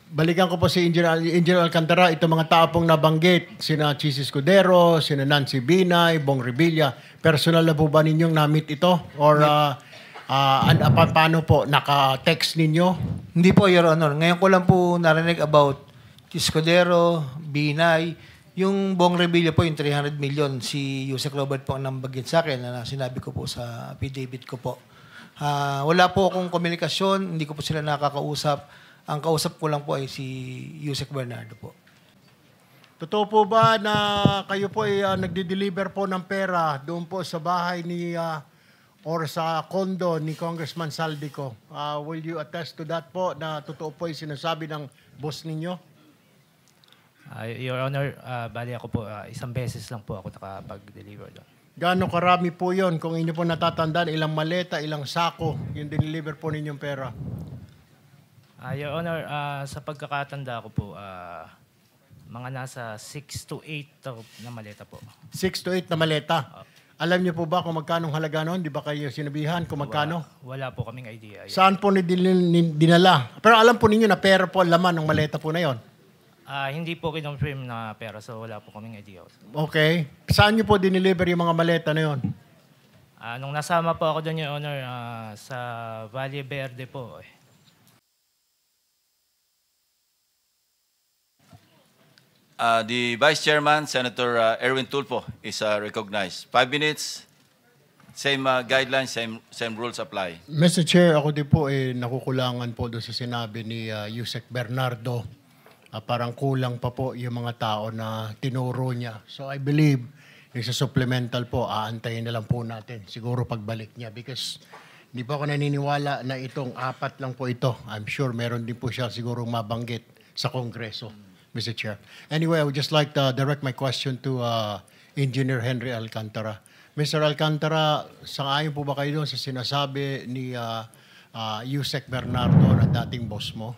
balikan ko po si Engineer Alcantara, itong mga tao pong nabanggit, sina Chis Escudero, sina Nancy Binay, Bong Revilla, personal na po ba ninyong na-meet ito? Or paano po, naka-text ninyo? Hindi po, Your Honor. Ngayon ko lang po narinig about Escudero, Binay, yung Bong Revilla po, yung 300 million, si Yusek Robert po ang nambagit sa akin na sinabi ko po sa affidavit ko po. Wala po akong komunikasyon, hindi ko po sila nakakausap. Ang kausap ko lang po ay si Yusek Bernardo po. Totoo po ba na kayo po ay nagde-deliver po ng pera doon po sa bahay ni or sa condo ni Congressman Saldico? Will you attest to that po na totoo po yung sinasabi ng boss ninyo? Your Honor, bali ako po, isang beses lang po ako nakapag-deliver doon. Gaano karami po yon kung inyo po natatandaan, ilang maleta, ilang sako yung deliver po ninyong pera? Your Honor, sa pagkakatanda ko po, mga nasa 6 to 8 na maleta po. 6 to 8 na maleta? Alam niyo po ba kung magkano halaga noon? Di ba kayo sinabihan kung magkano? Wala po kaming idea. Saan po dinala? Pero alam po ninyo na pera po ang laman ng maleta po na yon. Hindi po kinonfirm na pera, so wala po kaming idea. Okay. Saan niyo po dineliver yung mga maleta na yon? Nung nasama po ako doon, Your Honor, sa Valle Verde po. The Vice Chairman, Senator Erwin Tulfo, is recognized. 5 minutes, same guidelines, same rules apply. Mr. Chair, ako din po nakukulangan po doon sa sinabi ni Yusek Bernardo. Parang kulang pa po yung mga tao na tinuro niya. So I believe, yung sa supplemental po, aantayin na lang po natin. Siguro pagbalik niya because hindi po ako naniniwala na itong 4 lang po ito. I'm sure meron din po siya siguro mabanggit sa Kongreso, Mr. Chair. Anyway, I would just like to direct my question to Engineer Henry Alcantara. Mr. Alcantara, sang-ayon po ba kayo doon sa sinasabi ni Yusek Bernardo na dating boss mo?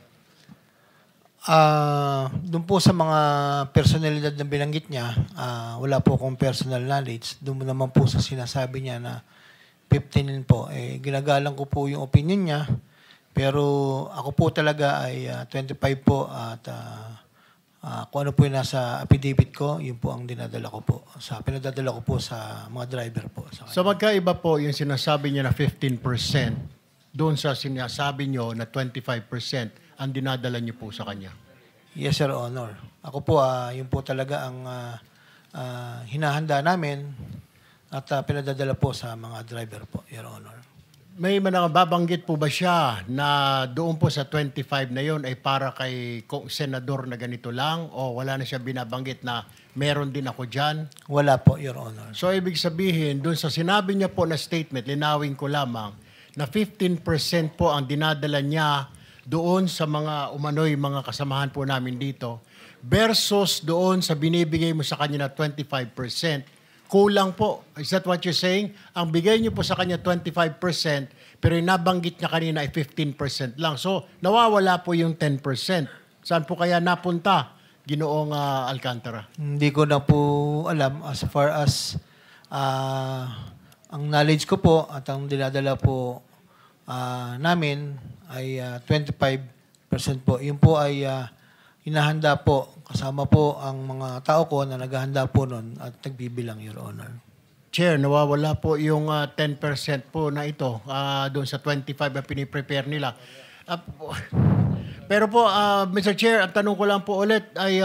Doon po sa mga personalidad na binanggit niya, wala po akong personal knowledge. Doon naman po sa sinasabi niya na 15 po, ginagalang ko po yung opinion niya. Pero ako po talaga ay 25 po at kung ano po yung nasa affidavit ko, yun po ang dinadala ko po. Pinadadala ko po sa mga driver po. So magkaiba po yung sinasabi niya na 15% doon sa sinasabi niyo na 25% ang dinadala niyo po sa kanya? Yes, Sir Honor. Ako po, yun po talaga ang hinahanda namin at pinadadala po sa mga driver po, Your Honor. May babanggit po ba siya na doon po sa 25 na yon ay para kay senador na ganito lang o wala na siya binabanggit na meron din ako dyan? Wala po, Your Honor. So ibig sabihin, doon sa sinabi niya po na statement, linawin ko lamang, na 15% po ang dinadala niya doon sa mga umano'y mga kasamahan po namin dito versus doon sa binibigay mo sa kanya na 25%. Kulang po. Is that what you're saying? Ang bigay niyo po sa kanya 25%, pero yung nabanggit niya kanina ay 15% lang. So, nawawala po yung 10%. Saan po kaya napunta, Ginoong Alcantara? Hindi ko na po alam as far as ang knowledge ko po at ang dinadala po namin ay 25% po. Yun po ay hinahanda po. Kasama po ang mga tao ko na naghahanda po nun at nagbibilang, Your Honor. Chair, nawawala po yung 10% po na ito doon sa 25 na piniprepare nila. Pero po, Mr. Chair, ang tanong ko lang po ulit ay,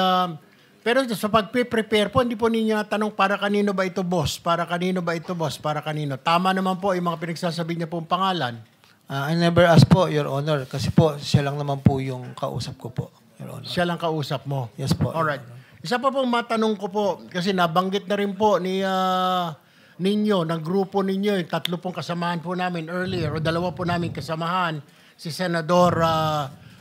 pero sa pag-prepare po, hindi po ninyo tanong para kanino ba ito boss? Para kanino ba ito boss? Para kanino? Tama naman po yung mga pinagsasabi niya pong pangalan. I never asked po, Your Honor, kasi po siya lang naman po yung kausap ko po, Your Honor. Siya lang kausap mo? Yes po. Alright. Isa pa pong matanong ko po, kasi nabanggit na rin po ni ninyo, ng grupo ninyo, yung 3 pong kasamahan po namin earlier, o 2 po namin kasamahan, si Senador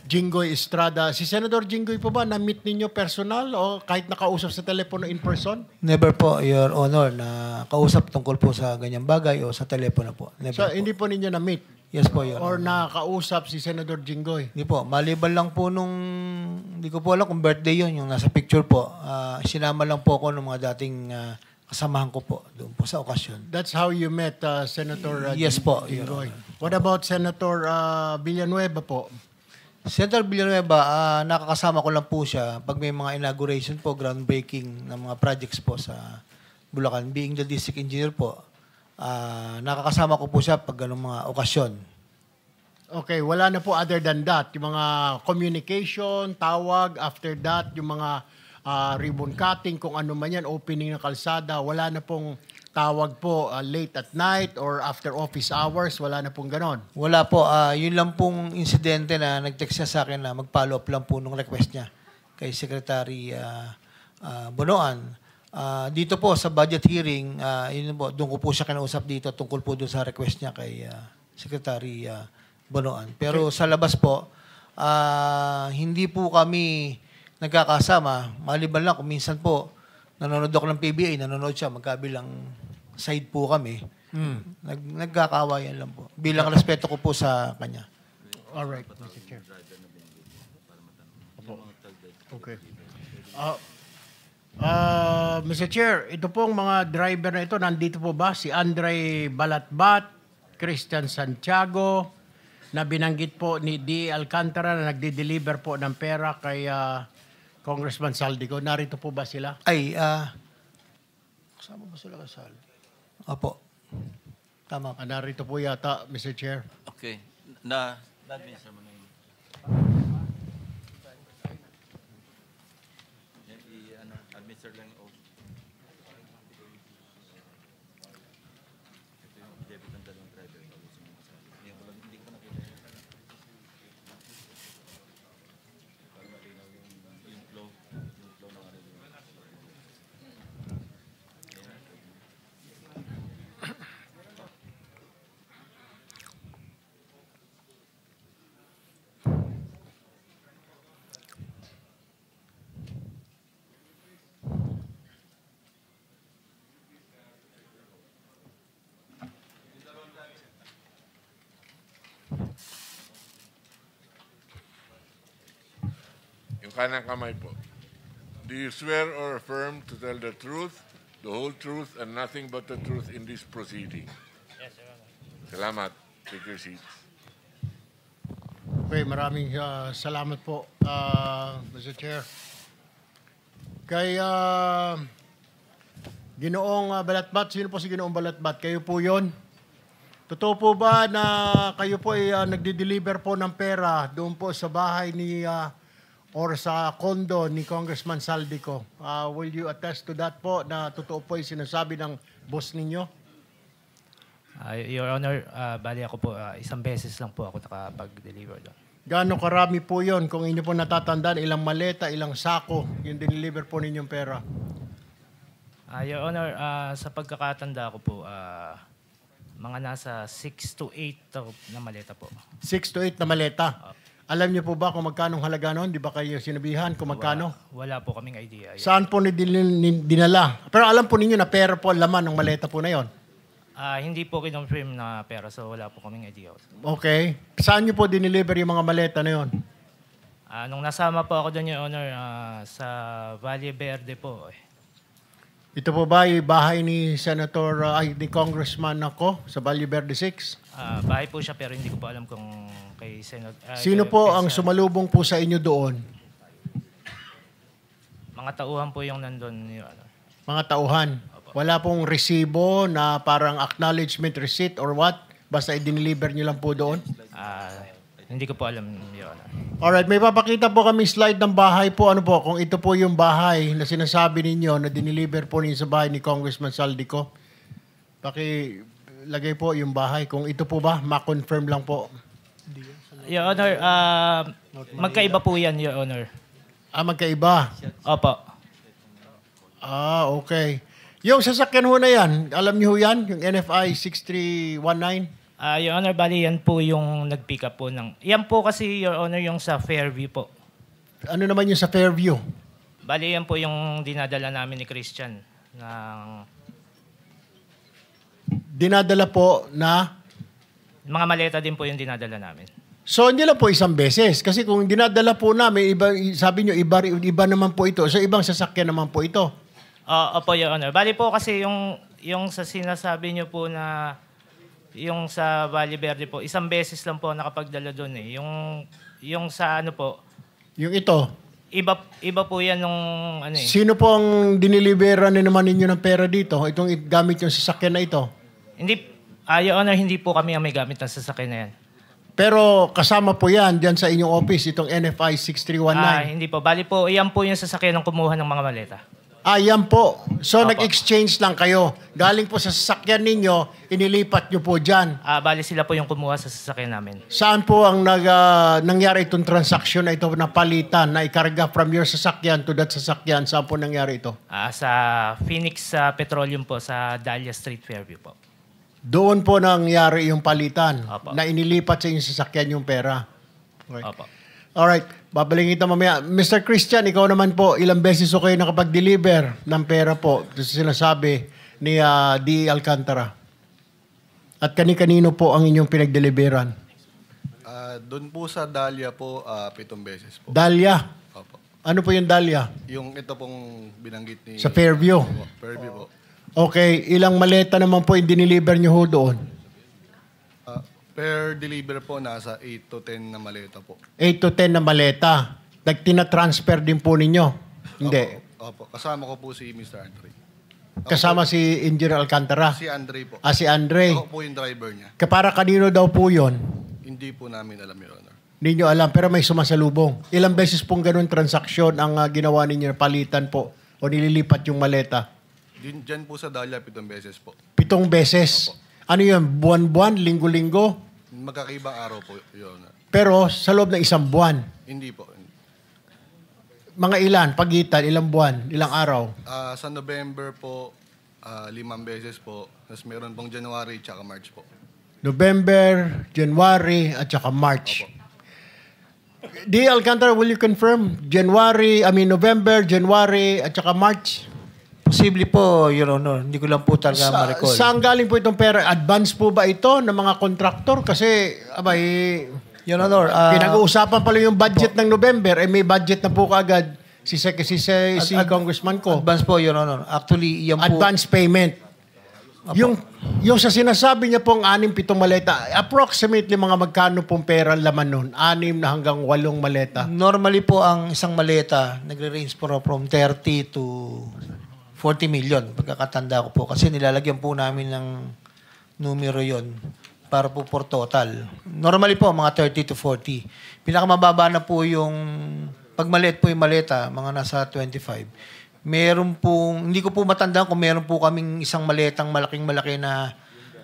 Jinggoy Estrada. Si Senador Jinggoy po ba, na-meet ninyo personal o kahit nakausap sa telepono in person? Never po, Your Honor, na kausap tungkol po sa ganyang bagay o sa telepono po. Never So, po. hindi po ninyo na-meet? Yes po, Your Or Honor. nakausap si Senador Jinggoy? Hindi po. Maliban lang po nung, hindi ko po alam kung birthday yun, yung nasa picture po. Sinama lang po ako ng mga dating kasamahan ko po doon po sa okasyon. That's how you met Senator Yes po, Your Jinggoy. Honor. What about Senator Villanueva po? Senator Villanueva, nakakasama ko lang po siya pag may mga inauguration po, groundbreaking ng mga projects po sa Bulacan. Being the district engineer po, nakakasama ko po siya pag ganung mga okasyon. Okay, wala na po other than that. Yung mga communication, tawag, after that, yung mga ribbon cutting, kung ano man yan, opening ng kalsada, wala na pong tawag po late at night or after office hours, wala na pong ganon. Wala po, yun lang pong insidente na nag-text siya sa akin na mag-follow up lang po nung request niya kay Secretary Bonoan. Dito po sa budget hearing, yun po, doon ko po siya kinausap dito tungkol po doon sa request niya kay Secretary Bonoan. Pero sa labas po, hindi po kami nagkakasama. Maliban lang kung minsan po, nanonood ako ng PBA, nanonood siya, magkabilang side po kami. Nagkakawayan lang po. Bilang respeto ko po sa kanya. All right, Mr. Chair. Opo. Okay. Mr. Chair, ito pong mga driver na ito, nandito po ba? Si Andre Balatbat, Christian Santiago, na binanggit po ni D. Alcantara na nagde-deliver po ng pera kay Congressman Saldico. Narito po ba sila? Ay, kasama ba sila kasal? Opo. Tama po. Narito po yata, Mr. Chair. Okay. Na-administer mo na yun. Administer lang yung oath. Ito yung debit ng dalawang driver. Hindi ko nakita. Para malinaw yung flow. Yung flow ng ano yun. Yung kanang kamay po. Do you swear or affirm to tell the truth, the whole truth, and nothing but the truth in this proceeding? Yes, Your Honor. Salamat. Take your seats. Okay, maraming salamat po, Mr. Chair. Kay Ginoong Balatbat, sino po si Ginoong Balatbat? Kayo po yon? Totoo po ba na kayo po ay nagde-deliver po ng pera doon po sa bahay ni or sa condo ni Congressman Saldico? Will you attest to that po na totoo po yung sinasabi ng boss ninyo? Your Honor, bali ako po, isang beses lang po ako nakapag-deliver doon. Gaano karami po yon? Kung inyo po natatandaan, ilang maleta, ilang sako yung diniliver po ninyong pera? Your Honor, sa pagkakatanda ko po, mga nasa 6 to 8 na maleta po. 6 to 8 na maleta. Alam niyo po ba kung magkano halaga noon? Di ba kayo sinabihan kung magkano? Wala po kaming idea. Saan po dinala? Pero alam po ninyo na pera po ang laman ng maleta po na yon. Hindi po kinonfirm na pera, so wala po kaming idea. Okay. Saan niyo po diniliver yung mga maleta na yon? Nung nasama po ako doon, Your Honor, sa Valle Verde po. Ito po ba yung bahay ni ni Congressman ako sa Valle Verde 6? Bahay po siya pero hindi ko po alam kung kay Senate. Sino po ang sumalubong po sa inyo doon? Mga tauhan po yung nandun, Your Honor. Mga tauhan. Wala pong resibo na parang acknowledgement receipt or what? Basta i-deliver nyo lang po doon? Hindi ko po alam, Your Honor. Alright, may papakita po kami slide ng bahay po. Ano po, kung ito po yung bahay na sinasabi ninyo na diniliver po ninyo sa bahay ni Congressman Saldico. Pakilagay po yung bahay. Kung ito po ba, ma-confirm lang po. Your Honor, magkaiba po yan, Your Honor. Magkaiba? Opo. Okay. Yung sasakyan ho na yan, alam niyo ho yan? Yung NFI 6319? Your Honor, bali yan po yung nag-pick up po ng... Yan po kasi, Your Honor, yung sa Fairview po. Ano naman yung sa Fairview? Bali yan po yung dinadala namin ni Christian. Dinadala po na? Mga maleta din po yung dinadala namin. So, hindi lang po isang beses. Kasi kung dinadala po namin, sabi nyo, iba naman po ito. So, ibang sasakyan naman po ito. Opo, Your Honor. Bali po kasi yung sa sinasabi nyo po na yung sa Valle Verde po, isang beses lang po nakapagdala doon eh. yung sa ano po, Yung ito, iba po yan nung ano eh. sino po ang dinilibera na naman ninyo ng pera dito? Itong gamit yung sasakyan na ito. Hindi, Your Honor, hindi po kami ang may gamit ng sasakyan na yan. Pero kasama po yan dyan sa inyong office, itong NFI 6319. Hindi po. Bali po, iyan po yung sasakyan ng kumuha ng mga maleta. Yan po. So, Opo. nag-exchange lang kayo. Galing po sa sasakyan ninyo, inilipat nyo po dyan. Bali sila po yung kumuha sa sasakyan namin. Saan po ang nangyari itong transaction na ito na palitan, na ikarga from your sasakyan to that sasakyan? Saan po nangyari ito? Sa Phoenix Petroleum po, sa Dahlia Street, Fairview po. Doon po nangyari yung palitan, Opo. na inilipat sa inyong sasakyan yung pera. Okay. Opo. Alright, babalikin kita mamaya. Mr. Christian, ikaw naman po, ilang beses ko kayo nakapag-deliver ng pera po sa sinasabi ni D. Alcantara? At kani-kanino po ang inyong pinag-deliveran? Doon po sa Dahlia po, 7 beses po. Dahlia. Opo. Ano po yung Dahlia? Yung ito pong binanggit ni... Sa Fairview. Opo, Fairview po. Okay, ilang maleta naman po yung diniliver nyo ho doon? Per deliver po, nasa 8 to 10 na maleta po. 8 to 10 na maleta. Tina-transfer din po ninyo? Hindi. Opo. Kasama ko po si Mr. Andre. Kasama si Engineer Alcantara? Si Andre po. Si Andre. Ako po yung driver niya. Para kanino daw po yun? Hindi po namin alam, Your Honor. Hindi nyo alam, pero may sumasalubong. Ilang beses pong ganun transaksyon ang ginawa ninyo, palitan po o nililipat yung maleta? Diyan po sa Dahlia, 7 beses po. 7 beses. Ano yun? Buwan-buwan? Linggo-linggo? Magkakaibang araw po, Your Honor. Pero sa loob ng isang buwan. Hindi po. Mga ilan? Pagitan? Ilang buwan? Ilang araw? Sa November po, 5 beses po. Tapos meron pong January tsaka March po. November, January, at saka March. D. Alcantara, will you confirm? November, January, at saka March? Posible po, Your Honor. Hindi ko lang po talaga ma-recall. Saan galing po itong pera? Advance po ba ito ng mga kontraktor? Kasi, Your Honor, pinag-uusapan pa lang yung budget ng November. May budget na po kaagad si Congressman ko. advance po, Your Honor. Actually, yan po... Advance payment. Yung sa sinasabi niya pong 6-7 maleta, approximately mga magkano pong pera laman nun? 6 na hanggang 8 maleta. Normally po, ang isang maleta, nagre-range po from 30 to 40 million. Pagkakatanda ko po. Kasi nilalagyan po namin ng numero yon para po for total. Normally po, mga 30 to 40. Pinakamababa na po yung, pag maliit po yung maleta, mga nasa 25. Meron pong, hindi ko po matandaan kung meron po kaming isang maletang malaking-malaki na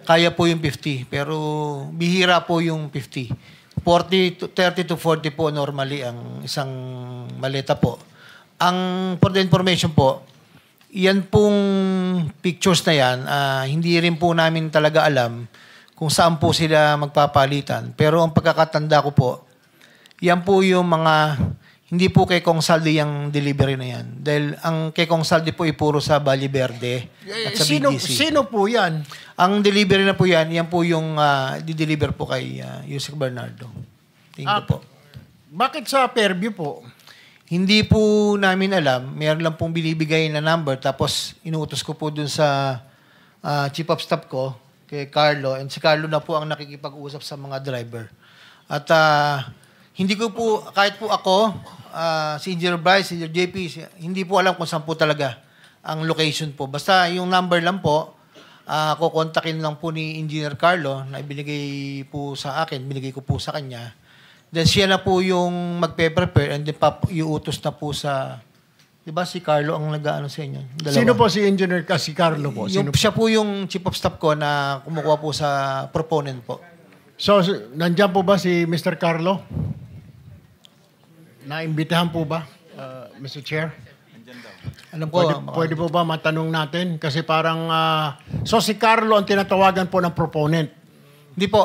kaya po yung 50. Pero bihira po yung 50. 30 to 40 po normally ang isang maleta po. Ang, for the information po, yan pong pictures na yan, hindi rin po namin talaga alam kung saan po sila magpapalitan. Pero ang pagkakatanda ko po, yan po yung mga, hindi po kay Kong Saldi yung delivery na yan. Dahil ang kay Kong Saldi po puro sa Valle Verde at sa BGC. Sino po yan? Ang delivery na po yan po yung di-deliver po kay Yusek Bernardo. Tingnan po. Bakit sa Fairview po? Hindi po namin alam. Meron lang pong binibigay na number. Tapos inuutos ko po dun sa chief of staff ko, kay Carlo. And si Carlo na po ang nakikipag-usap sa mga driver. At hindi ko po, kahit po ako, si Engineer Bryce, si Engineer JP, hindi po alam kung saan po talaga ang location po. Basta yung number lang po, kukontakin lang po ni Engineer Carlo na ibinigay po sa akin, binigay ko po sa kanya. Then siya na po yung magpe-prepare and then iuutos na po sa... Diba si Carlo ang nag-ano sa inyo? Dalawa. Sino po si Engineer si Carlo po? Sino Siya po yung chief of staff ko na kumukuha po sa proponent po. So, nandiyan po ba si Mr. Carlo? Naimbitahan po ba, Mr. Chair? Alam ko, Pwede po ba matanong natin? Kasi parang... so si Carlo ang tinatawagan po ng proponent. hindi po.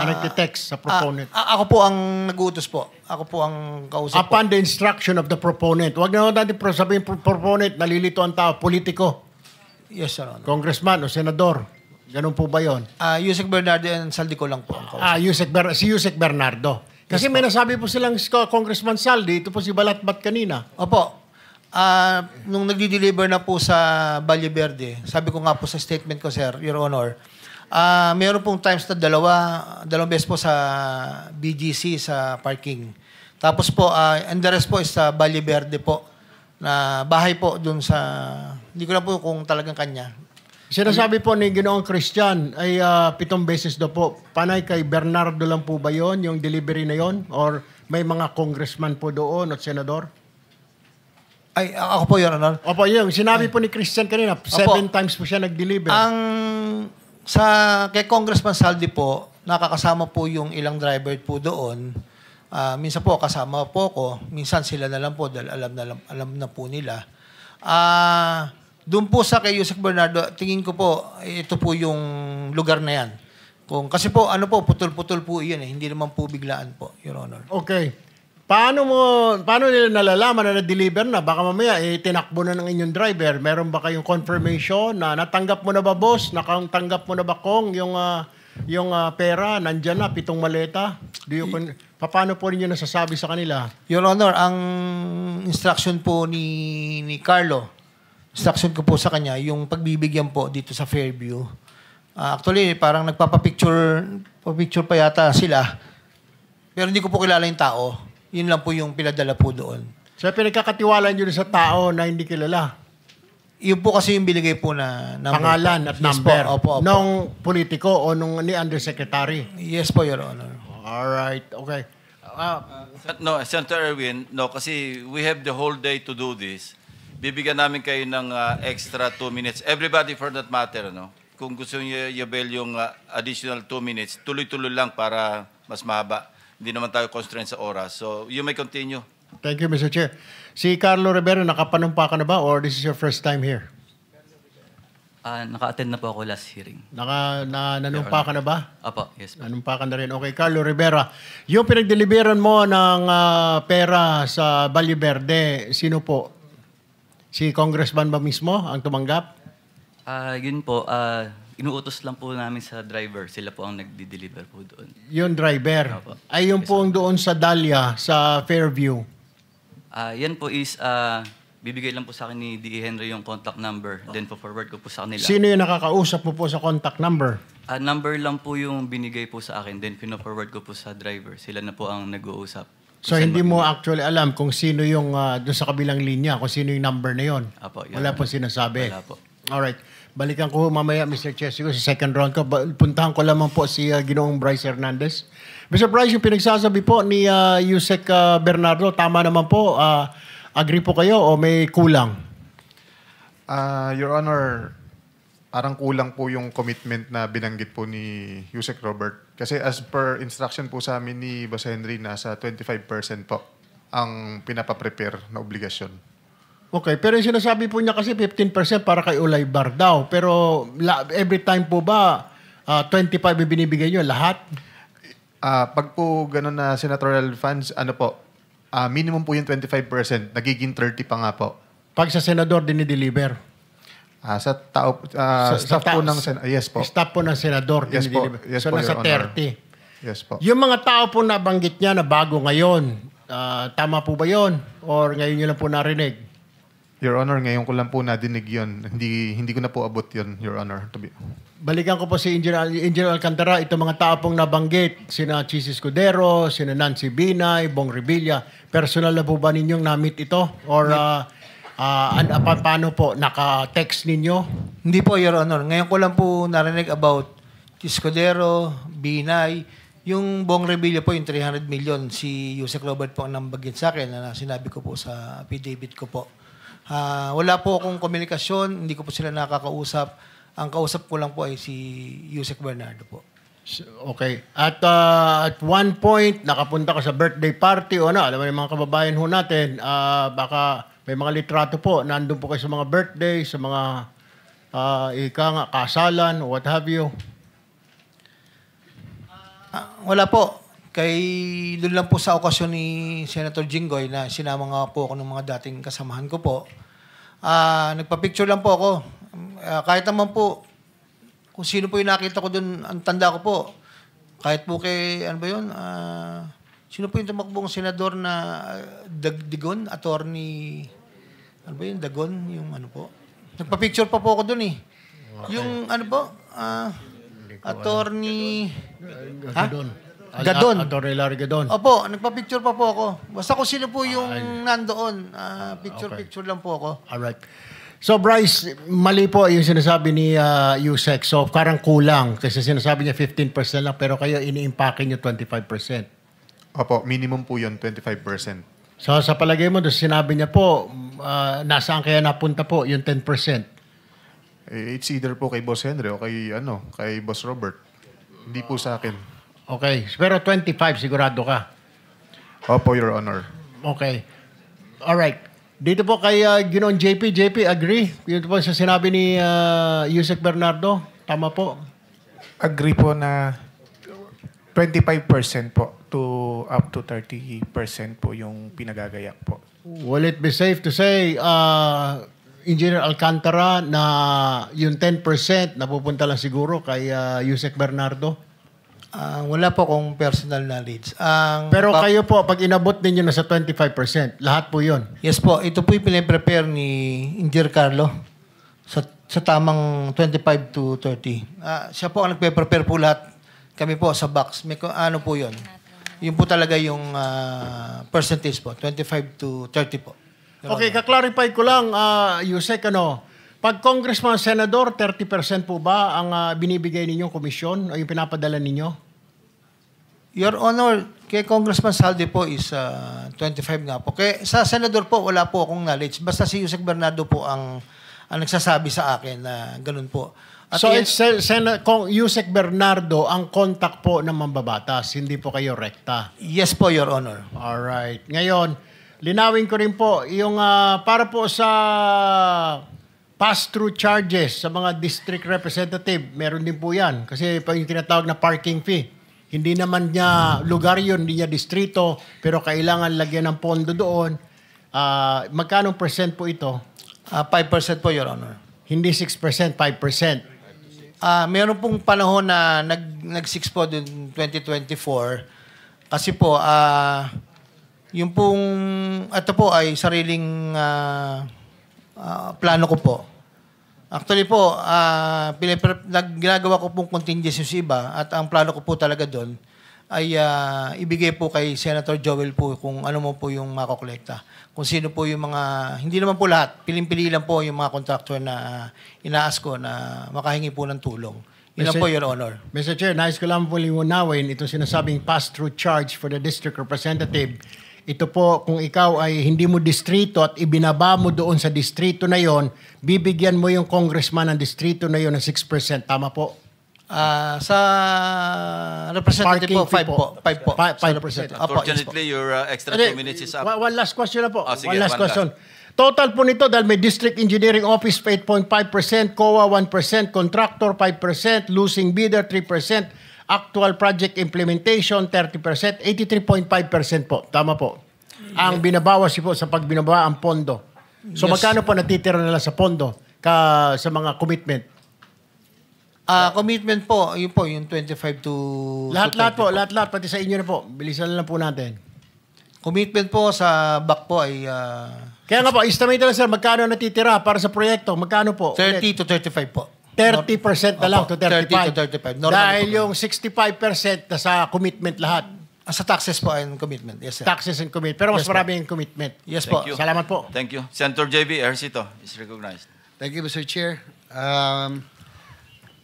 Nagte-text sa proponent. Ako po ang nag-uutos po. Ako po ang kausap po. Upon the instruction of the proponent. Huwag na natin sabihin proponent, nalilito ang tao, politiko. Yes, Your Honor. Congressman o senador. Ganun po ba yun? Yusek Bernardo and Saldi ko lang po ang kausap. Si Yusek Bernardo. Kasi may nasabi po silang Congressman Saldi, ito po si Balatbat kanina. Opo. Nung nagdi-deliver na po sa Valle Verde, sabi ko nga po sa statement ko, sir, Your Honor, Meron pong times na dalawang beses po sa BGC sa parking. Tapos po, and the rest po is sa Valle Verde po, na bahay po dun sa, hindi ko na po kung talagang kanya. Sinasabi po ni Ginoong Christian ay 7 beses daw po. Panay kay Bernardo lang po ba yon yung delivery na yon? Or may mga congressman po doon at senador? Ay, ako po, Your Honor. Opo, yung sinabi po ni Christian kanina, 7 times po siya nag-deliver. Kay Congressman Saldi po, nakakasama po yung ilang driver po doon. Minsan po kasama po ko, minsan sila na lang po dahil alam na po nila. Doon po sa kay Yusek Bernardo, tingin ko po ito po yung lugar na yan. Kasi po putol-putol po iyan hindi naman po biglaan po, Your Honor. Okay. Paano nila nalalaman na na-deliver na? Baka mamaya tinakbo na ng inyong driver. Meron ba kayong confirmation na natanggap mo na ba, boss? Natanggap mo na ba, Kong, yung pera? Nandyan na, 7 maleta? Paano po ninyo nasasabi sa kanila? Your Honor, ang instruction po ni Carlo, instruction ko po sa kanya, yung pagbibigyan po dito sa Fairview. Actually, parang nagpapapicture pa yata sila. Pero hindi ko po kilala yung tao. Yun lang po yung pinadala po doon. So, pinagkakatiwalaan nyo sa tao na hindi kilala? Yun po kasi yung binigay po na number. Pangalan at Yes number? Po, opo. Nung politiko o nung ni undersecretary? Yes po, Your Honor. Alright, okay. No, Senator Erwin, no, kasi we have the whole day to do this. Bibigyan namin kayo ng extra 2 minutes. Everybody for that matter, no? Kung gusto niyo i-avail yung additional 2 minutes, tuloy-tuloy lang para mas mahaba. Hindi naman tayo constrained sa oras. So, you may continue. Thank you, Mr. Chair. Si Carlo Rivera, nakapanumpa ka na ba or this is your first time here? Naka-attend na po ako last hearing. Nanumpa ka na ba? Apo, yes po. Nanumpa ka na rin. Okay, Carlo Rivera. Yung pinagdeliveran mo ng pera sa Valle Verde, sino po? Si Congressman ba mismo ang tumanggap? Yun po, inuutos lang po namin sa driver. Sila po ang nagdi-deliver po doon. Yung driver. Opo. Ay, yung po ang doon sa Dahlia, sa Fairview. Yan po is, bibigay lang po sa akin ni D.E. Henry yung contact number. Then po forward ko po sa kanila. Sino yung nakakausap mo po sa contact number? Number lang po yung binigay po sa akin. Then pino-forward ko po sa driver. Sila na po ang nag-uusap. So, hindi mo actually alam kung sino yung doon sa kabilang linya, kung sino yung number na yon. Apo, Wala po sinasabi. Wala po. Alright. Balikan ko mamaya, Mr. Chair, siguro sa second round ko. Puntahan ko lamang po si Ginoong Bryce Hernandez. Mr. Bryce, yung pinagsasabi po ni Yusek Bernardo, tama naman po. Agree po kayo o may kulang? Your Honor, parang kulang po yung commitment na binanggit po ni Yusek Robert. Kasi as per instruction po sa amin ni Boss Henry, nasa 25% po ang pinapaprepare na obligasyon. Okay, pero yung sinasabi po niya kasi 15% para kay Ulay Bar daw. Pero every time po ba 25 yung binibigay niyo lahat? Pag po gano'n na senatorial funds, minimum po yung 25%, nagiging 30 pa nga po. Pag sa senador dinideliver? Sa tao, staff po ng yes po. Staff po ng senador Yes po. dinideliver. Yes So po, nasa Your Honor. 30. Yes po. Yung mga tao po nabanggit niya na bago ngayon, tama po ba yon? Or ngayon niyo lang po narinig? Your Honor, ngayon ko lang po nadinig yun. Hindi ko na po abot yun, Your Honor. Balikan ko po si Engineer Alcantara, itong mga tao pong nabanggit, sina Chis Escudero, sina Nancy Binay, Bong Revilla, personal na po ba ninyong na-meet ito? Or paano po, naka-text ninyo? Hindi po, Your Honor. Ngayon ko lang po narinig about Escudero, Binay, yung Bong Revilla po, yung 300 million, si Yusek Robert po ang nambagin sa akin na sinabi ko po sa affidavit ko po. Wala po akong komunikasyon, hindi ko po sila nakakausap. Ang kausap ko lang po ay si Yusek Bernardo po. Okay. At one point, nakapunta ka sa birthday party o alam mo yung mga kababayan ho natin, baka may mga litrato po, nandun po kayo sa mga birthday, sa mga kasalan, what have you. Wala po. Doon lang po sa okasyon ni Senator Jinggoy na sinama nga po ako ng mga dating kasamahan ko po. Nagpa-picture lang po ako. Kahit naman po, kung sino po yung nakita ko doon, ang tanda ko po. Kahit po kay, sino po yung tumakbong senador na Dagon, attorney, Dagon, yung po. Nagpa-picture pa po ako doon eh. Yung Attorney... Gadon. Gadon. Attorney Larry Gadon. Opo, nagpa-picture pa po ako. Basta kung sino po yung nandoon. Picture lang po ako. Alright. So Bryce, mali po yung sinasabi ni Yusek. So parang kulang kasi sinasabi niya 15% lang pero kayo ini-impake niyo 25%. Opo, minimum po yun, 25%. So sa palagay mo, doon sinabi niya po, nasaan kaya napunta po yung 10%? It's either po kay Boss Henry o kay Boss Robert. Hindi po sa akin. Okay. Pero 25 sigurado ka. Opo, Your Honor. Okay. Alright. Dito po kay Ginoong JP. JP, agree? Dito po sa sinabi ni Yusek Bernardo. Tama po. Agree po na 25% po to up to 30% po yung pinagagayak po. Will it be safe to say, Engineer Alcantara, na yung 10% napupunta lang siguro kay Yusek Bernardo? Wala po akong personal knowledge. Pero kayo po, pag inabot ninyo na sa 25%, lahat po yun. Yes po, ito po yung pinaprepare ni Engineer Carlo sa tamang 25 to 30. Siya po ang nagpe-prepare po lahat. Kami po sa box. Ano po yun? Yun po talaga yung percentage po, 25 to 30 po. Okay, kaklarify ko lang, Yusek, pag congressman, senador, 30% po ba ang binibigay ninyong komisyon o yung pinapadala ninyo? Your Honor, kay Congressman Saldi po is 25 nga po. Kaya sa senador po, wala po akong knowledge. Basta si Yusek Bernardo po ang nagsasabi sa akin na ganun po. At so, it's Yusek Bernardo ang contact po ng mambabatas, hindi po kayo rekta? Yes po, Your Honor. Alright. Ngayon, linawin ko rin po, yung para po sa pass-through charges sa mga district representative, meron din po yan. Kasi yung tinatawag na parking fee. Hindi naman niya lugar yun, hindi niya distrito, pero kailangan lagyan ng pondo doon. Magkano percent po ito? 5% po, Your Honor. Hindi 6%, 5%. Meron pong panahon na nag-6 po din 2024. Kasi po, yung pong, ito po ay sariling plano ko po. Actually po, ginagawa ko pong contingency sa iba at ang plano ko po talaga doon ay ibigay po kay Senator Joel po kung ano mo po yung makokolekta. Kung sino po yung mga, hindi naman po lahat, piling-pili lang po yung mga contractor na inaas ko na makahingi po ng tulong. Yun lang po, Your Honor. Mr. Chair, nais ko lang po liwanawin itong sinasabing pass-through charge for the district representative. Ito po, kung ikaw ay hindi mo distrito at ibinaba mo doon sa distrito na yon, bibigyan mo yung congressman ng distrito na yon ng 6%. Tama po? Sa representative po, 5 po. 5%. Unfortunately, your extra 2 minutes is up. One last question na po. Sige, one last one question. Total po nito dahil may District Engineering Office 8.5%, COA 1%, Contractor 5%, Losing Bidder 3%, Actual Project Implementation 30%, 83.5% po. Tama po. Ang binabawas po sa pagbinaba ang pondo. So magkano po natitira nila sa pondo sa mga commitment? Commitment po, yun po, yung 25 to... Lahat po, lahat, pati sa inyo na po. Bilisan na lang po natin. Commitment po sa back po ay... Kaya nga po, estimate lang sir, magkano natitira para sa proyekto? Magkano po? 30 to 35 po. 30% na lang to 35. 30 to 35. Normally Dahil po, yung 65% na sa commitment lahat. sa taxes po and commitment. Yes, sir. Taxes and commitment. Pero mas Yes, po. marami yung commitment. Yes po. Thank you. Salamat po. Thank you. Senator JB Ejercito is recognized. Thank you, Mr. Chair.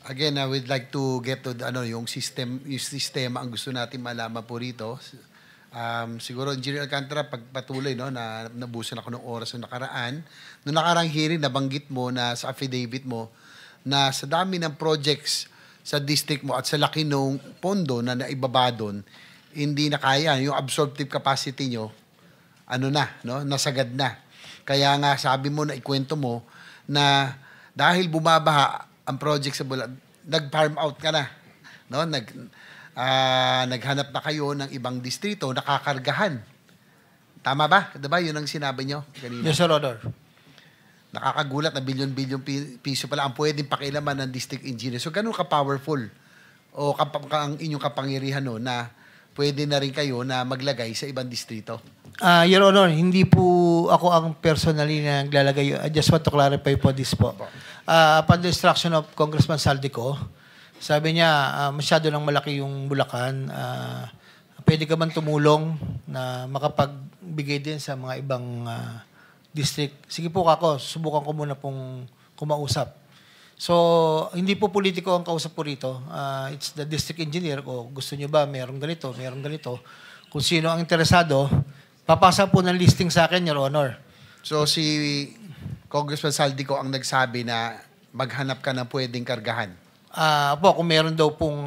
Again, I would like to get to yung sistema ang gusto natin malaman po rito. Siguro, Engineer Alcantara, pagpatuloy, na nabusan ako ng oras na nakaraan. Noong nakarang hearing, nabanggit mo na sa affidavit mo na sa dami ng projects sa district mo at sa laki ng pondo na naibaba doon, hindi na kaya. Yung absorptive capacity nyo, nasagad na. Kaya nga, sabi mo na ikwento mo na dahil bumabaha ang project sa Bulacan, nag-farm out ka na. Naghanap na kayo ng ibang distrito, nakakargahan. Tama ba? Diba? Yun ang sinabi nyo kanina. Yes, Sir Honor. Nakakagulat na bilyon-bilyon piso pala ang pwedeng pakialaman ng district engineer. So, ganun ka-powerful o ang inyong kapangyarihan na pwede na rin kayo na maglagay sa ibang distrito? Your Honor, hindi po ako ang personally na naglalagay. I just want to clarify po this po. Upon the instruction of Congressman Saldico, Sabi niya, masyado lang malaki yung Bulacan. Pwede ka man tumulong na makapagbigay din sa mga ibang district? Sige po kako, subukan ko muna pong kumausap. So, hindi po politiko ang kausap po rito. It's the district engineer. Kung gusto nyo ba, merong ganito. Kung sino ang interesado, papasa po ng listing sa akin, Your Honor. So si Congressman Saldico ang nagsabi na maghanap ka ng pwedeng kargahan. Kung meron daw pong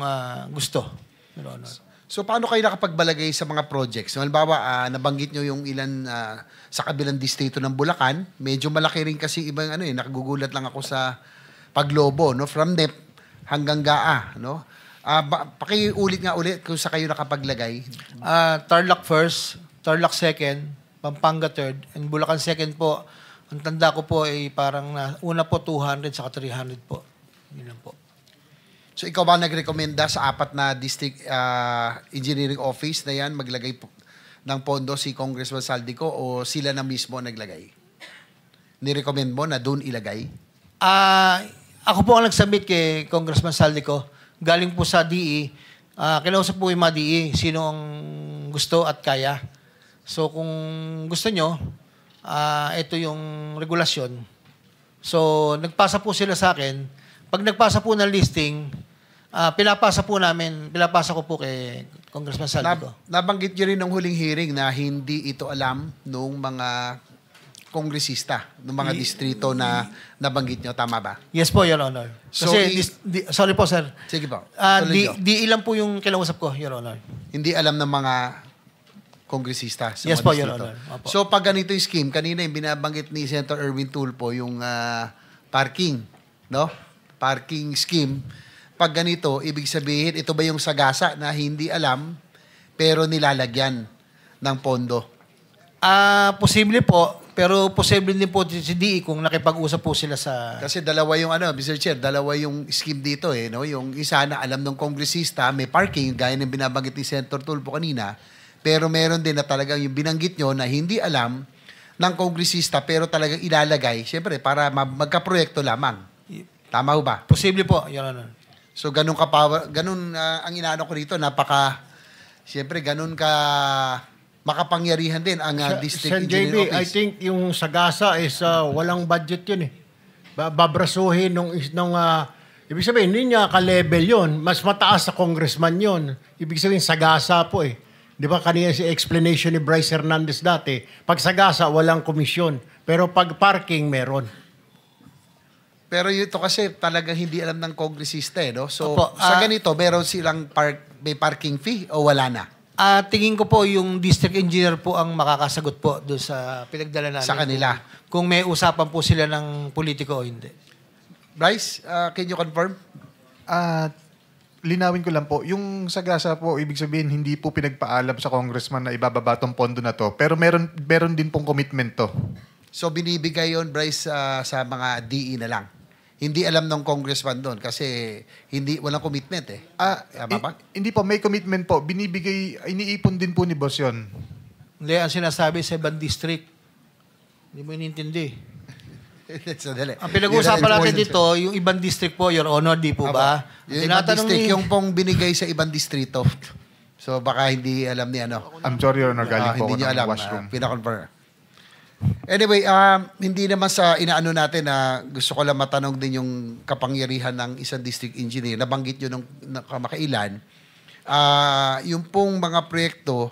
gusto, Your Honor. So paano kayo nakapagbalagay sa mga projects? Halimbawa, nabanggit nyo yung ilan sa kabilang distrito ng Bulacan. Medyo malaki rin kasi ibang nakagugulat lang ako sa Paglobo, no? From NEP hanggang GAA, no? Pakiulit nga ulit kung sa kayo nakapaglagay. Tarlac first, Tarlac second, Pampanga third, and Bulacan second po. Ang tanda ko po ay parang una po 200 saka 300 po. Yun lang po. So ikaw ba nagrekomenda sa 4 na district engineering office na yan maglagay ng pondo si Congressman Saldico o sila na mismo naglagay? Nirecommend mo na doon ilagay? Ako po ang nag-submit kay Congressman Saldico. Galing po sa DE. Kinausap po yung mga DE. Sino ang gusto at kaya. So kung gusto nyo, ito yung regulasyon. So nagpasa po sila sa akin. Pag nagpasa po ng listing, pinapasa ko po kay Congressman Saldico. Nabanggit nyo rin ng huling hearing na hindi ito alam nung mga kongresista, ng mga distrito na nabanggit nyo. Tama ba? Yes po, Your Honor. So, Kasi, sorry po, sir. Sige po. Di ilan po yung kinausap ko, Your Honor. Hindi alam ng mga kongresista sa Yes mga po, distrito. Your Honor. Opo. So, pag ganito yung scheme, kanina yung binabanggit ni Senator Erwin Tulfo, yung parking, no? Parking scheme. Pag ganito, ibig sabihin, ito ba yung sagasa na hindi alam, pero nilalagyan ng pondo? Posible po, pero posible din po si DE kung nakipag-usap po sila sa... Kasi dalawa yung Mr. Chair, dalawa yung scheme dito no? Yung isa na alam ng kongresista, may parking, gaya ng binabanggit ni Senator Tulfo kanina, pero meron din na talagang yung binanggit nyo na hindi alam ng kongresista, pero talagang ilalagay, siyempre, para magka-proyekto lamang. Tama ho ba? Posible po, Your Honor. So, ganun ang inaano ko rito, siyempre, ganun ka makapangyarihan din ang district engineering office. I think yung sagasa is walang budget yun eh. Babrasuhin ibig sabihin, hindi niya ka-level yun. Mas mataas sa congressman yun. Ibig sabihin, sagasa po eh. Di ba kanina si explanation ni Bryce Hernandez dati, pag sagasa, walang komisyon. Pero pag parking, meron. Pero ito kasi talagang hindi alam ng kongresista no? So, Opo, sa ganito, meron silang may parking fee o wala na? Tingin ko po yung district engineer po ang makakasagot po doon sa pinagdala namin. Sa kanila. Kung may usapan po sila ng politiko o hindi. Bryce, can you confirm? Linawin ko lang po, yung sagasa po, ibig sabihin, hindi po pinagpaalam sa congressman na ibababa tong pondo na to. Pero meron din pong commitment to. So, binibigay yon Bryce, sa mga DE na lang. Hindi alam ng congressman doon kasi walang commitment eh. Tama ba? Hindi po, may commitment po. Binibigay, iniipon din po ni boss yun. Hindi, ang sinasabi sa ibang district. Hindi mo inintindi. Sandali. Ang pinag-uusapan natin dito, yung ibang district po, Your Honor, di po ba? Yung ibang district, yung pong binigay sa ibang distrito. So, baka hindi alam ni I'm sorry, Your Honor, galing po hindi ako nyo ng alam. washroom. Pinakonfirm. Anyway, hindi naman sa inaano natin na gusto ko lang matanong din yung kapangyarihan ng isang district engineer. Nabanggit nyo nung kamakailan. Yung pong mga proyekto,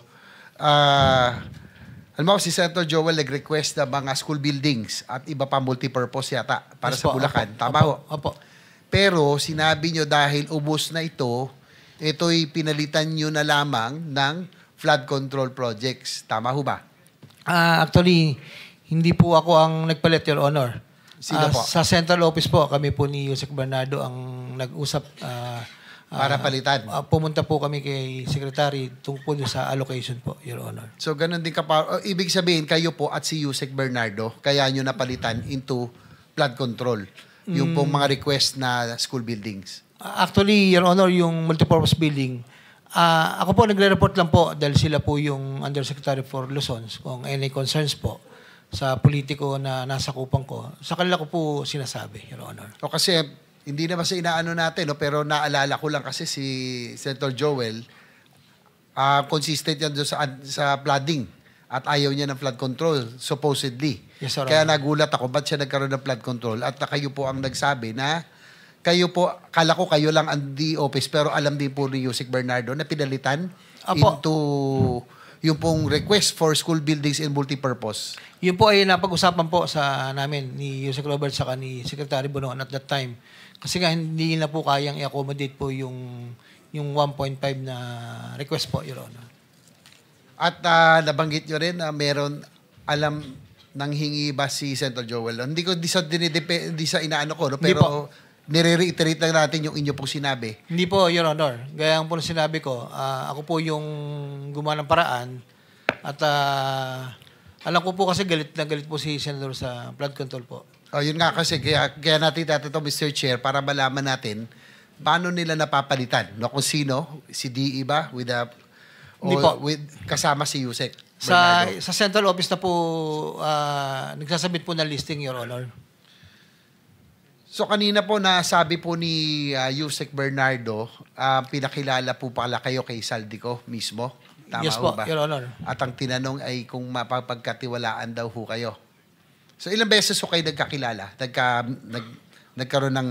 alam mo, si Senator Joel nag-request na mga school buildings at iba pa multipurpose yata para Yes sa po, Bulacan. opo, Tama ho? Opo. Pero sinabi nyo dahil ubos na ito'y pinalitan nyo na lamang ng flood control projects. Tama ho ba? Actually, hindi po ako ang nagpalit, Your Honor. Sino po? Sa central office po, kami po ni Yusek Bernardo ang nag-usap. Para palitan? Pumunta po kami kay Secretary tungkol sa allocation po, Your Honor. So, ganun din ibig sabihin, kayo po at si Yusek Bernardo, kaya nyo napalitan into flood control. Yung pong mga request na school buildings. Actually, Your Honor, yung multipurpose building, ako po nagre-report lang po dahil sila po yung Undersecretary for Luzon kung any concerns po sa politiko na nasa kupang ko. Sa kanila ko po sinasabi, Your Honor. O kasi hindi naman sa inaano natin, no? Pero naalala ko lang kasi si Senator Joel, consistent yan doon sa flooding at ayaw niya ng flood control, supposedly. Yes, sir. Kaya nagulat ako, ba't siya nagkaroon ng flood control? At kayo po ang nagsabi na kayo po, kala ko kayo lang ang office, pero alam din po ni Yusek Bernardo na pinalitan into yung pong request for school buildings and multipurpose. Yun po ay napag-usapan po sa namin ni Yusek Robert saka ni Secretary Bonoan at that time. Kasi nga hindi na po kayang i-accommodate po yung 1.5 na request po, Your Honor. At nabanggit nyo rin na meron alam nang hingi ba si Senator Joel? Hindi sa inaano ko, no? Pero nire-reiterate lang natin yung inyo pong sinabi. Hindi po, Your Honor. Gaya po na sinabi ko, ako po yung gumawa ng paraan at alam ko po kasi galit na galit po si Senator sa flood control po. Yun nga kasi, kaya natin ito, Mr. Chair, para malaman natin paano nila napapalitan. No? Kung sino, si DE ba? Kasama si Yusek Bernardo. Sa central office na po, nagsasabit po ng listing, Your Honor. So kanina po nasabi po ni Yusek Bernardo, pinakilala po pala kayo kay Saldico mismo. Tama Yes po, ba? Your Honor. At ang tinanong ay kung mapapagkatiwalaan daw ho kayo. So ilang beses ho kayo nagkakilala? Nagkaroon ng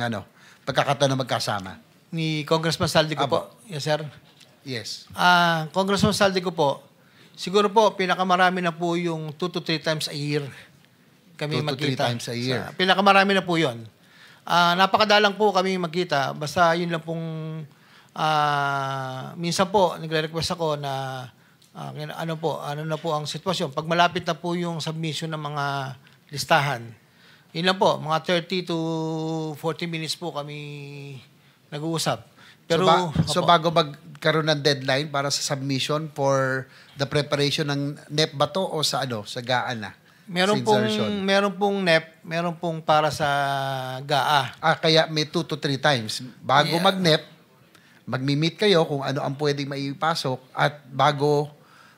pagkakataon na magkasama? Ni Congressman Saldico po. Yes, sir. Yes. Congressman Saldico po, siguro po pinakamarami na po yung 2 to 3 times a year kami 2 to 3 magkita. times a year. Pinakamarami na po yun. Napakadalang po kami magkita. Basta yun lang pong minsan po nagre-request ako na ano na po ang sitwasyon. Pag malapit na po yung submission ng mga listahan, yun lang po, mga 30 to 40 minutes po kami nag-uusap. Pero, so bago magkaroon ng deadline para sa submission for the preparation ng NEP ba to o sa GAA na? Meron pong NEP, meron pong para sa GAA. Kaya may 2 to 3 times. Bago mag-NEP, magmi-meet kayo kung ano ang pwedeng maipasok at bago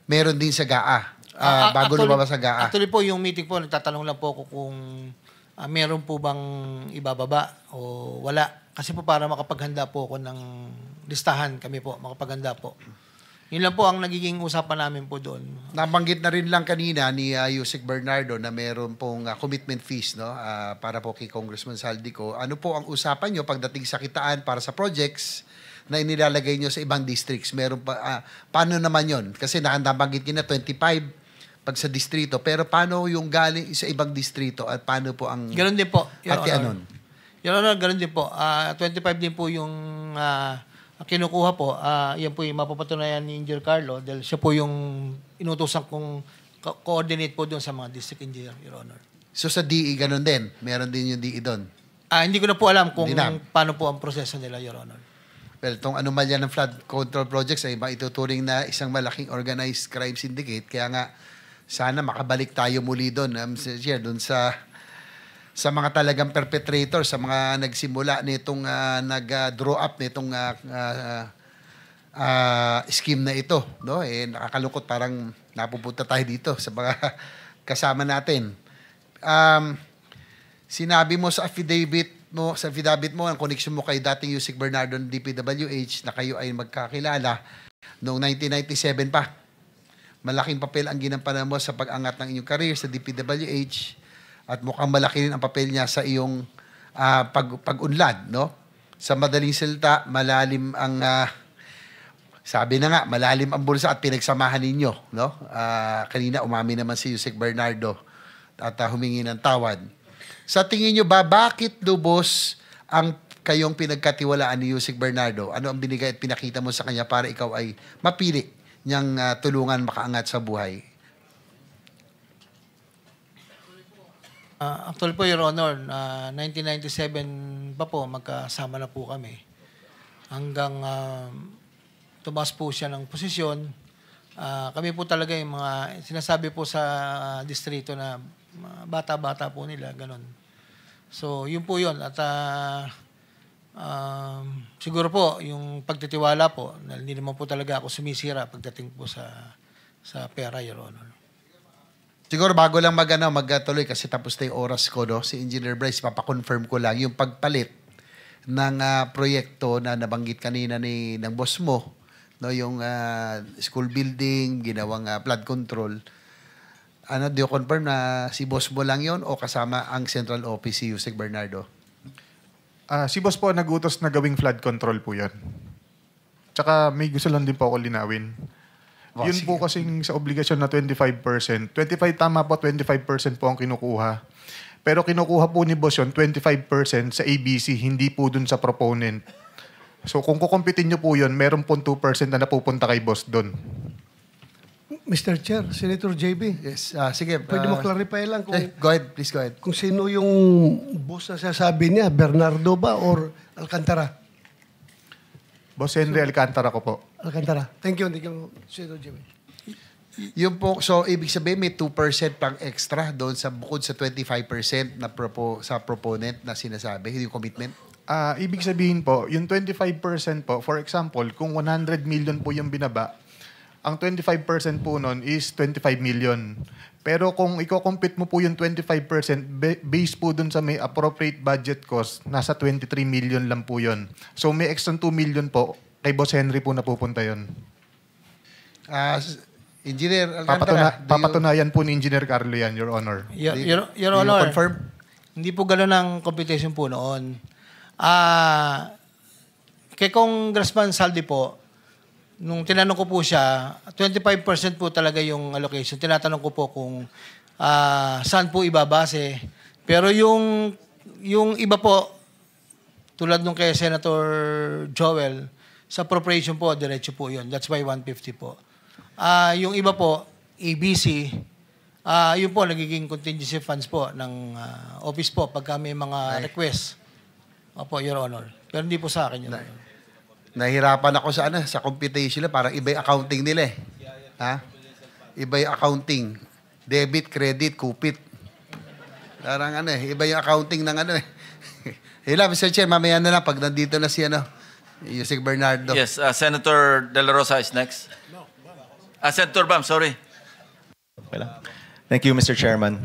meron din sa GAA. Bago lumabas sa GAA. Actually po, yung meeting po, nagtatanong lang po ako kung meron po bang ibababa o wala. Kasi po para makapaghanda po ako ng listahan kami po, makapaghanda po. Yun lang po ang nagiging usapan namin po doon. Nabanggit na rin lang kanina ni Yusek Bernardo na meron pong commitment fees, no? Para po kay Congressman Saldico. Ano po ang usapan nyo pagdating sa kitaan para sa projects na inilalagay nyo sa ibang districts? Meron pa, paano naman yon? Kasi nabanggit nyo na 25 pag sa distrito. Pero paano yung galing sa ibang distrito at paano po ang... Ganun din po. Hati-anon? Your Honor, ganun din po. 25 din po yung kinukuha po. Yan po yung mapapatunayan ni Engineer Carlo dahil siya po yung inutusan kong coordinate po doon sa mga district engineer, Your Honor. So sa DE, ganun din? Meron din yung DE doon? Hindi ko na po alam kung paano po ang proseso nila, Your Honor. Well, itong anomalya ng flood control projects ay maituturing na isang malaking organized crime syndicate. Kaya nga, sana makabalik tayo muli doon, Mr. Chair, doon sa mga talagang perpetrator, sa mga nagsimula nitong nag-draw up nitong scheme na ito, no? Nakakalungkot, parang napupunta tayo dito sa mga kasama natin. Sinabi mo sa affidavit mo ang connection mo kay dating Yusek Bernardo ng DPWH na kayo ay magkakilala noong 1997 pa. Malaking papel ang ginampanan mo sa pag-angat ng inyong career sa DPWH. At mukhang malaki rin ang papel niya sa iyong pag-unlad, no? Sa madaling salita, malalim ang sabi na nga, malalim ang bulsa at pinagsamahan ninyo, no? Kanina umamin naman si Yusek Bernardo at humingi ng tawad. Sa tingin niyo ba, bakit lubos ang kayong pinagkatiwalaan ni Yusek Bernardo? Ano ang binigay at pinakita mo sa kanya para ikaw ay mapili niyang tulungan makaangat sa buhay? Actually po, Your Honor, 1997 pa po, magkasama na po kami. Hanggang tumaas po siya ng posisyon. Kami po talaga yung mga sinasabi po sa distrito na bata-bata po nila, ganun. So, yun po yun. At siguro po, yung pagtitiwala po, hindi naman po talaga ako sumisira pagdating po sa pera, Your Honor. Siguro bago lang magtuloy kasi tapos na yung oras ko, no? Si Engineer Bryce, papakonfirm ko lang yung pagpalit ng proyekto na nabanggit kanina ng boss mo, no, yung school building, ginawang flood control. Do you confirm na si boss mo lang yon o kasama ang central office si Yusek Bernardo? Si boss po nagutos na gawing flood control po yan. Tsaka may gusto lang din po ako linawin. Yun po kasing sa obligasyon na 25%. 25% po ang kinukuha. Pero kinukuha po ni boss yun, 25% sa ABC, hindi po dun sa proponent. So kung kukumpitin nyo po yun, meron po 2% na napupunta kay boss dun. Mr. Chair, Senator JB. Yes, sige. Pwede mo clarify lang kung, Go ahead, please go ahead. kung sino yung boss na sasabi niya, Bernardo ba or Alcantara? Boss Henry Alcantara ko po. Alcantara. Thank you, Senator JB. Yung po, so ibig sabihin may 2% pang extra doon sa bukod sa 25% na sa proponent na sinasabi, yung commitment? Ibig sabihin po, yung 25% po, for example, kung 100 million po yung binaba, ang 25% po nun is 25 million. Pero kung i-compute mo po yung 25%, based po dun sa may appropriate budget cost, nasa 23 million lang po yun. So may extra 2 million po, kay Boss Henry po napupunta yun. Engineer Alcantara, Papatunayan po ni Engineer Carlo yan, Your Honor. Your do you Honor, confirm? hindi po gano'n ang computation po noon. Kay Congressman Saldi po, nung tinanong ko po siya, 25% po talaga yung allocation. Tinatanong ko po kung saan po ibabase. Pero yung iba po, tulad nung kay Senator Joel, sa appropriation po, diretso po yun. That's why 150 po. Yung iba po, ABC, yun po, nagiging contingency funds po ng office po pagka may mga request. Opo, Your Honor. Pero hindi po sa akin yun. Nahirapan ako sa computation nila. Parang iba yung accounting nila eh. Ha? Iba yung accounting. Debit, credit, kupit. Parang iba yung accounting ng Hila, Mr. Chair, mamaya na lang pag nandito na si Yusek Bernardo. Yes, Senator De La Rosa is next. Senator Bam, sorry. Thank you, Mr. Chairman.